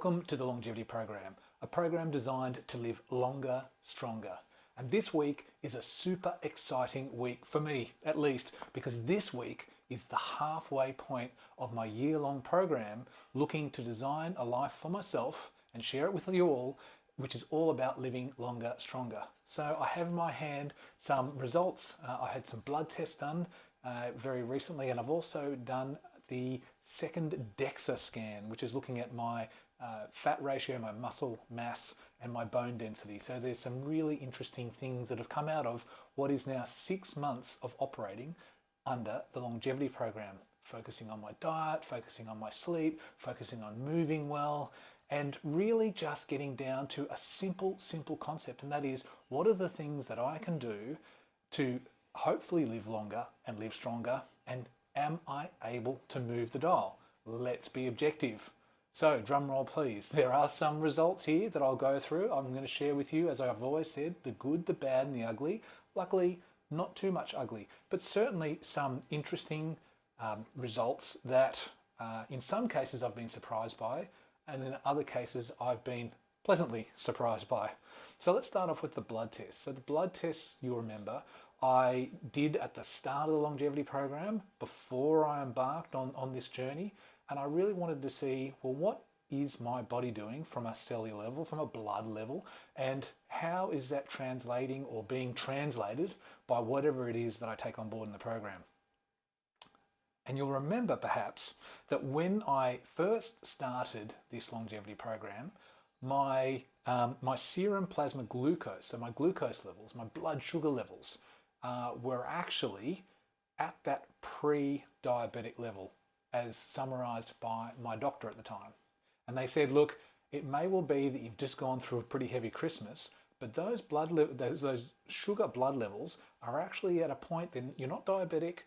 Welcome to the Longevity Program, a program designed to live longer, stronger. And this week is a super exciting week for me, at least, because this week is the halfway point of my year-long program looking to design a life for myself and share it with you all, which is all about living longer, stronger. So I have in my hand some results. I had some blood tests done very recently, and I've also done the second DEXA scan, which is looking at my fat ratio, my muscle mass, and my bone density. So there's some really interesting things that have come out of what is now 6 months of operating under the longevity program, focusing on my diet, focusing on my sleep, focusing on moving well, and really just getting down to a simple concept, and that is, what are the things that I can do to hopefully live longer and live stronger, and am I able to move the dial? Let's be objective. So drum roll please. There are some results here that I'll go through. I'm going to share with you, as I've always said, the good, the bad and the ugly. Luckily, not too much ugly, but certainly some interesting results that in some cases I've been surprised by, and in other cases I've been pleasantly surprised by. So let's start off with the blood tests. So the blood tests, you'll remember, I did at the start of the longevity program before I embarked on this journey, and I really wanted to see, well, what is my body doing from a cellular level, from a blood level, and how is that translating or being translated by whatever it is that I take on board in the program. And you'll remember perhaps that when I first started this longevity program, my serum plasma glucose, so my glucose levels, my blood sugar levels, were actually at that pre-diabetic level, as summarized by my doctor at the time. And they said, look, it may well be that you've just gone through a pretty heavy Christmas, but those those sugar blood levels are actually at a point that you're not diabetic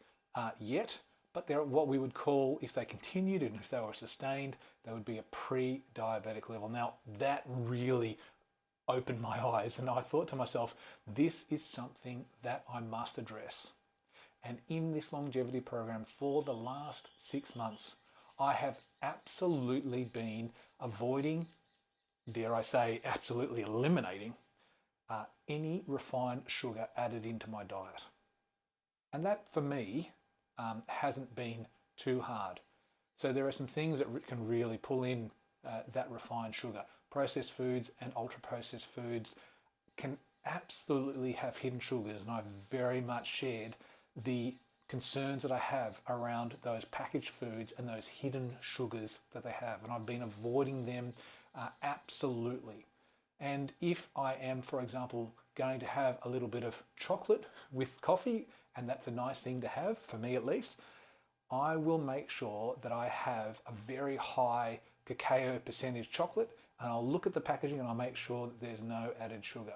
yet, but they're at what we would call, if they continued and if they were sustained, they would be a pre-diabetic level. Now that really opened my eyes, and I thought to myself, this is something that I must address. And in this longevity program for the last 6 months, I have absolutely been avoiding, dare I say, absolutely eliminating any refined sugar added into my diet. And that for me hasn't been too hard. So there are some things that can really pull in that refined sugar. Processed foods and ultra processed foods can absolutely have hidden sugars, and I've very much shared the concerns that I have around those packaged foods and those hidden sugars that they have, and I've been avoiding them absolutely. And if I am, for example, going to have a little bit of chocolate with coffee, and that's a nice thing to have, for me at least, I will make sure that I have a very high cacao percentage chocolate, and I'll look at the packaging and I'll make sure that there's no added sugar.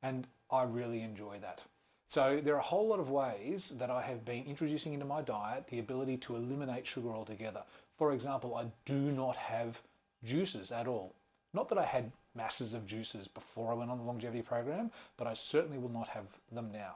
And I really enjoy that. So there are a whole lot of ways that I have been introducing into my diet the ability to eliminate sugar altogether. For example, I do not have juices at all. Not that I had masses of juices before I went on the longevity program, but I certainly will not have them now.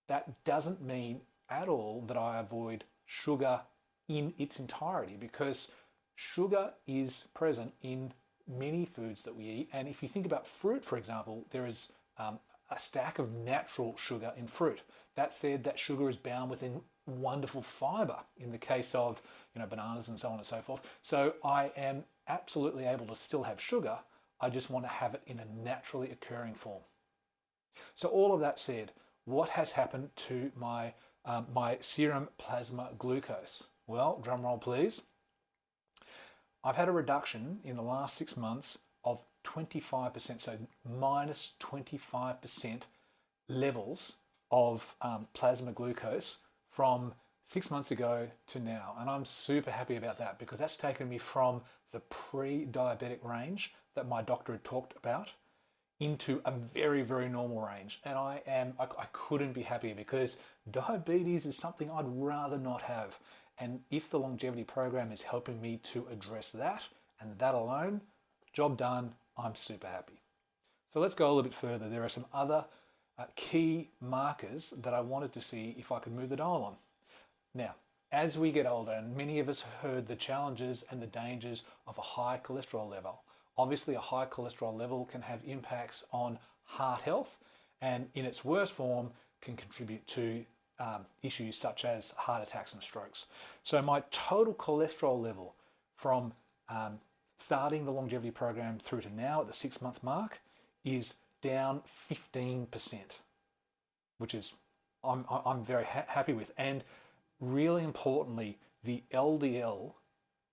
That doesn't mean at all that I avoid sugar in its entirety, because sugar is present in many foods that we eat. And if you think about fruit, for example, there is a stack of natural sugar in fruit. That said, that sugar is bound within wonderful fiber in the case of, bananas and so on and so forth. So I am absolutely able to still have sugar. I just want to have it in a naturally occurring form. So all of that said, what has happened to my serum plasma glucose? Well, drum roll please. I've had a reduction in the last 6 months of 25%, so minus 25% levels of plasma glucose from 6 months ago to now. And I'm super happy about that, because that's taken me from the pre-diabetic range that my doctor had talked about into a very, very normal range. And I couldn't be happier, because diabetes is something I'd rather not have. And if the longevity program is helping me to address that, and that alone, job done, I'm super happy. So let's go a little bit further. There are some other key markers that I wanted to see if I could move the dial on. Now, As we get older, and many of us have heard the challenges and the dangers of a high cholesterol level. Obviously, a high cholesterol level can have impacts on heart health, and in its worst form can contribute to issues such as heart attacks and strokes. So my total cholesterol level from starting the longevity program through to now at the 6-month mark is down 15%, which is I'm very happy with. And really importantly, the LDL,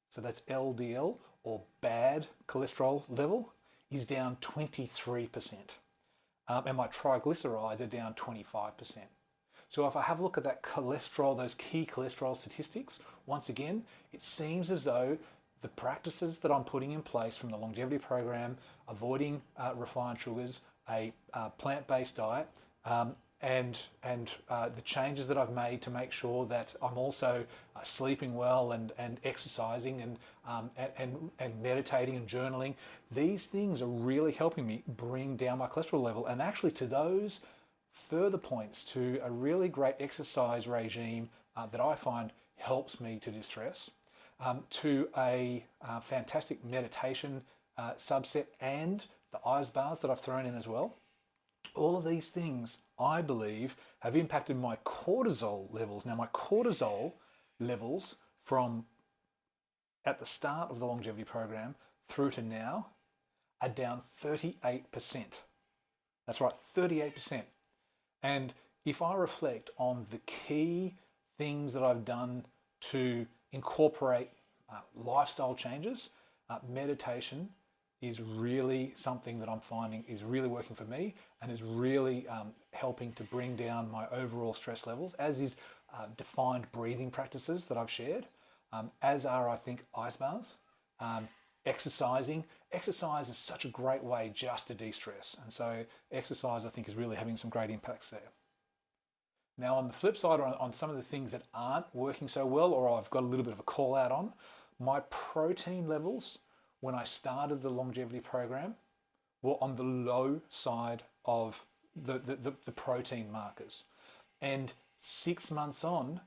so that's LDL or bad cholesterol level, is down 23%. And my triglycerides are down 25%. So if I have a look at that cholesterol, those key cholesterol statistics, once again, it seems as though the practices that I'm putting in place from the longevity program, avoiding refined sugars, a plant-based diet, and the changes that I've made to make sure that I'm also sleeping well and exercising and meditating and journaling. These things are really helping me bring down my cholesterol level. And actually, to those further points, to a really great exercise regime that I find helps me to distress, to a fantastic meditation subset and the eyes bars that I've thrown in as well. All of these things, I believe, have impacted my cortisol levels. Now, my cortisol levels from at the start of the longevity program through to now are down 38%. That's right, 38%. And if I reflect on the key things that I've done to incorporate lifestyle changes, meditation is really something that I'm finding is really working for me and is really helping to bring down my overall stress levels, as is defined breathing practices that I've shared, as are, I think, ice baths. Exercising. Exercise is such a great way just to de-stress. And so exercise, I think, is really having some great impacts there. Now, on the flip side, on some of the things that aren't working so well, or I've got a little bit of a call out on, my protein levels when I started the longevity program were on the low side of the protein markers. And 6 months on,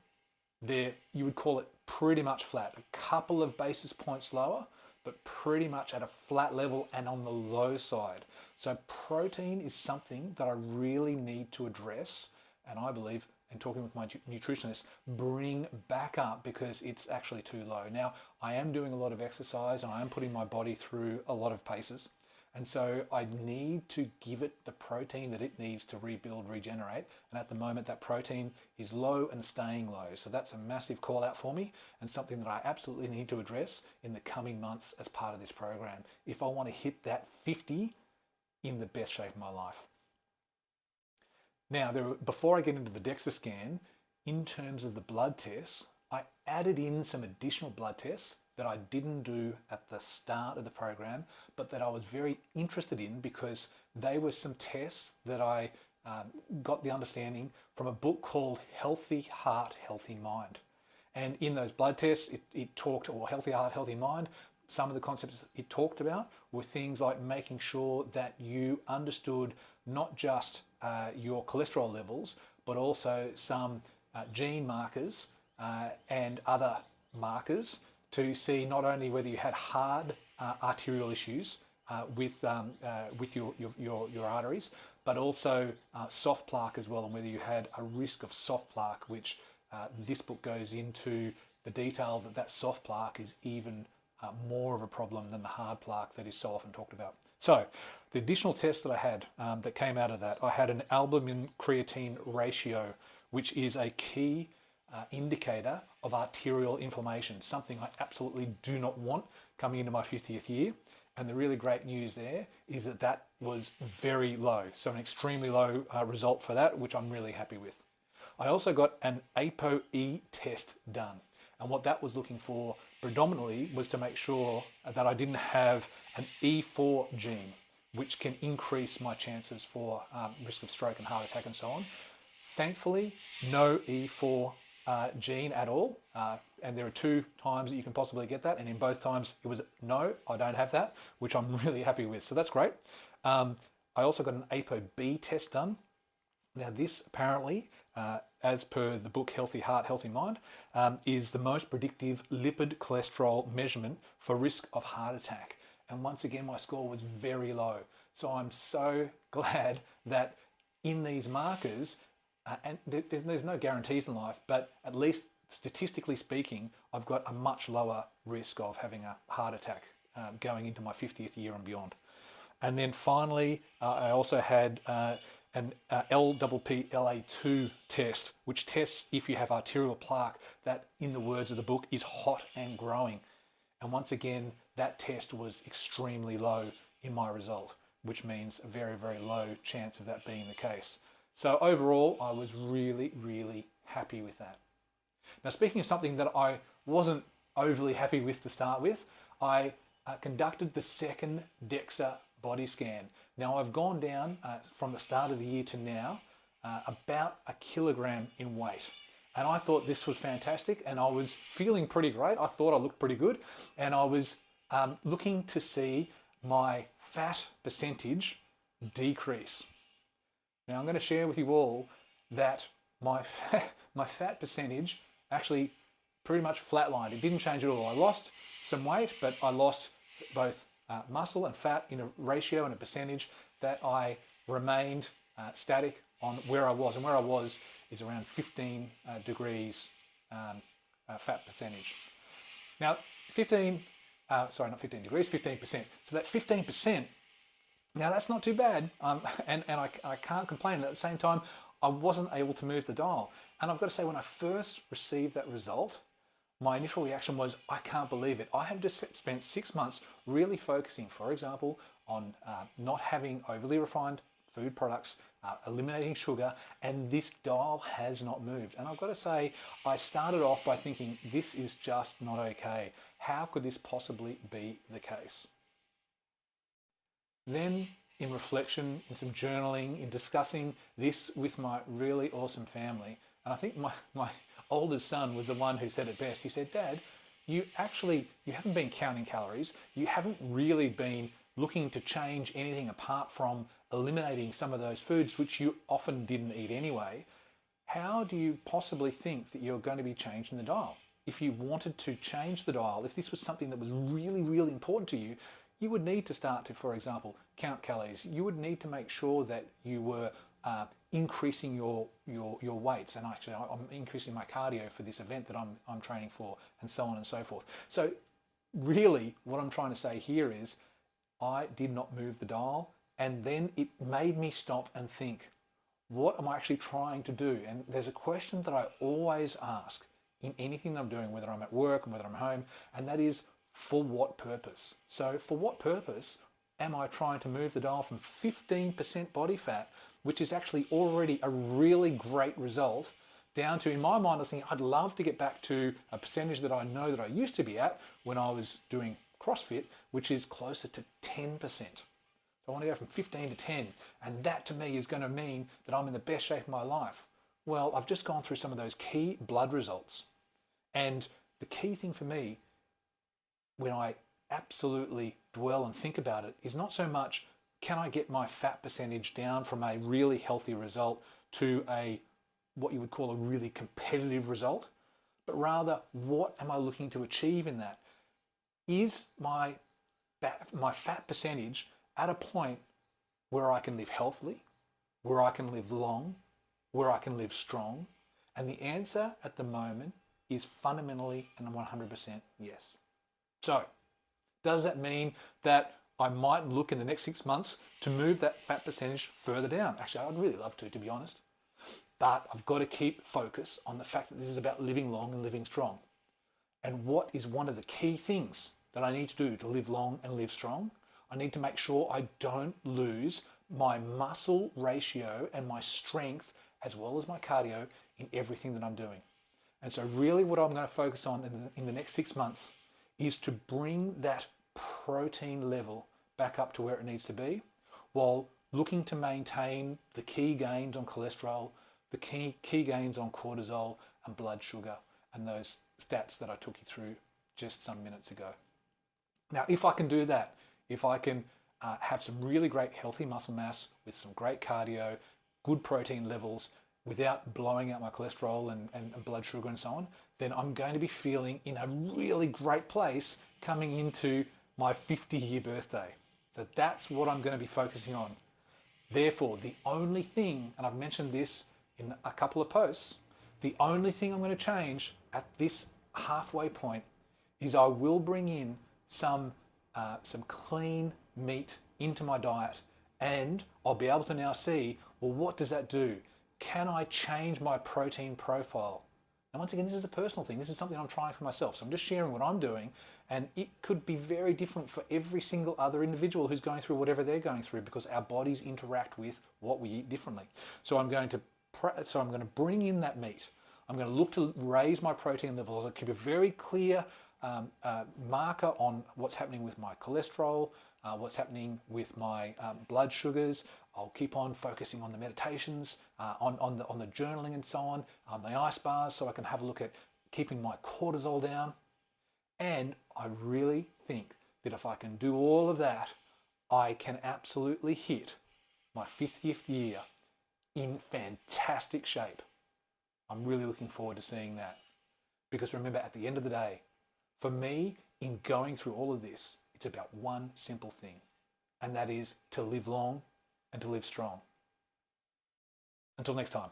you would call it pretty much flat. A couple of basis points lower, but pretty much at a flat level and on the low side. So protein is something that I really need to address, and I believe, and talking with my nutritionist, bring back up, because it's actually too low. Now, I am doing a lot of exercise and I am putting my body through a lot of paces. And so I need to give it the protein that it needs to rebuild, regenerate. And at the moment, that protein is low and staying low. So that's a massive call out for me, and something that I absolutely need to address in the coming months as part of this program, if I want to hit that 50 in the best shape of my life. Now, before I get into the DEXA scan, in terms of the blood tests, I added in some additional blood tests that I didn't do at the start of the program, but that I was very interested in because they were some tests that I got the understanding from a book called Healthy Heart, Healthy Mind. And in those blood tests, it talked, or Healthy Heart, Healthy Mind, some of the concepts it talked about were things like making sure that you understood not just your cholesterol levels, but also some gene markers and other markers to see not only whether you had hard arterial issues with your arteries, but also soft plaque as well, and whether you had a risk of soft plaque, which this book goes into the detail that soft plaque is even more of a problem than the hard plaque that is so often talked about. So the additional tests that I had that came out of that, I had an albumin creatine ratio, which is a key indicator of arterial inflammation, something I absolutely do not want coming into my 50th year. And the really great news there is that was very low. So an extremely low result for that, which I'm really happy with. I also got an ApoE test done. And what that was looking for predominantly was to make sure that I didn't have an E4 gene, which can increase my chances for risk of stroke and heart attack and so on. Thankfully, no E4 gene at all. And there are 2 times that you can possibly get that. And in both times it was, no, I don't have that, which I'm really happy with. So that's great. I also got an ApoB test done. Now this apparently as per the book Healthy Heart, Healthy Mind, is the most predictive lipid cholesterol measurement for risk of heart attack. And once again, my score was very low. So I'm so glad that in these markers, and there's no guarantees in life, but at least statistically speaking, I've got a much lower risk of having a heart attack going into my 50th year and beyond. And then finally, I also had an LPPLA2 test, which tests if you have arterial plaque that, in the words of the book, is hot and growing. And once again, that test was extremely low in my result, which means a very, very low chance of that being the case. So overall, I was really, really happy with that. Now, speaking of something that I wasn't overly happy with to start with, I conducted the second DEXA body scan. Now, I've gone down from the start of the year to now about 1 kilogram in weight. And I thought this was fantastic, and I was feeling pretty great. I thought I looked pretty good, and I was looking to see my fat percentage decrease. Now, I'm going to share with you all that my fat percentage actually pretty much flatlined. It didn't change at all. I lost some weight, but I lost both muscle and fat in a ratio and a percentage that I remained static on where I was. And where I was is around 15 degrees fat percentage. Now, not 15 degrees, 15%. So that 15%, now that's not too bad. And I can't complain. At the same time, I wasn't able to move the dial. And I've got to say, when I first received that result, my initial reaction was, I can't believe it. I have just spent 6 months really focusing, for example, on not having overly refined food products, eliminating sugar, and this dial has not moved. And I've got to say, I started off by thinking, this is just not okay. How could this possibly be the case? Then, in reflection, in some journaling, in discussing this with my really awesome family, and I think my oldest son was the one who said it best. He said, Dad, you haven't been counting calories. You haven't really been looking to change anything apart from eliminating some of those foods which you often didn't eat anyway. How do you possibly think that you're going to be changing the dial? If you wanted to change the dial, if this was something that was really, really important to you, you would need to start to, for example, count calories. You would need to make sure that you were increasing your weights, and actually I'm increasing my cardio for this event that I'm training for, and so on and so forth. So really what I'm trying to say here is I did not move the dial, and then it made me stop and think, what am I actually trying to do? And there's a question that I always ask in anything that I'm doing, whether I'm at work or whether I'm home, and that is, for what purpose? So for what purpose am I trying to move the dial from 15% body fat, which is actually already a really great result, down to, in my mind, I was thinking, I'd love to get back to a percentage that I know that I used to be at when I was doing CrossFit, which is closer to 10%. So I want to go from 15 to 10, and that to me is going to mean that I'm in the best shape of my life. Well, I've just gone through some of those key blood results, and the key thing for me, when I absolutely dwell and think about it, is not so much can I get my fat percentage down from a really healthy result to what you would call a really competitive result, but rather, what am I looking to achieve in that? Is my fat percentage at a point where I can live healthily, where I can live long, where I can live strong? And the answer at the moment is fundamentally and 100% yes. So, does that mean that I might look in the next 6 months to move that fat percentage further down? Actually, I'd really love to be honest. But I've got to keep focus on the fact that this is about living long and living strong. And what is one of the key things that I need to do to live long and live strong? I need to make sure I don't lose my muscle ratio and my strength as well as my cardio in everything that I'm doing. And so really what I'm going to focus on in the next 6 months is to bring that protein level back up to where it needs to be, while looking to maintain the key gains on cholesterol, the key gains on cortisol and blood sugar, and those stats that I took you through just some minutes ago. Now, if I can do that, if I can have some really great healthy muscle mass with some great cardio, good protein levels, without blowing out my cholesterol and blood sugar and so on, then I'm going to be feeling in a really great place coming into my 50-year birthday. So that's what I'm going to be focusing on. Therefore, the only thing, and I've mentioned this in a couple of posts, the only thing I'm going to change at this halfway point is I will bring in some clean meat into my diet, and I'll be able to now see, well, what does that do? Can I change my protein profile? And once again, this is a personal thing. This is something I'm trying for myself. So I'm just sharing what I'm doing, and it could be very different for every single other individual who's going through whatever they're going through, because our bodies interact with what we eat differently. So I'm going to bring in that meat. I'm going to look to raise my protein levels. I'll keep a very clear marker on what's happening with my cholesterol, what's happening with my blood sugars. I'll keep on focusing on the meditations, on the journaling and so on, the ice bars, so I can have a look at keeping my cortisol down. And I really think that if I can do all of that, I can absolutely hit my 50th year in fantastic shape. I'm really looking forward to seeing that. Because remember, at the end of the day, for me, in going through all of this, it's about one simple thing, and that is to live long and to live strong. Until next time.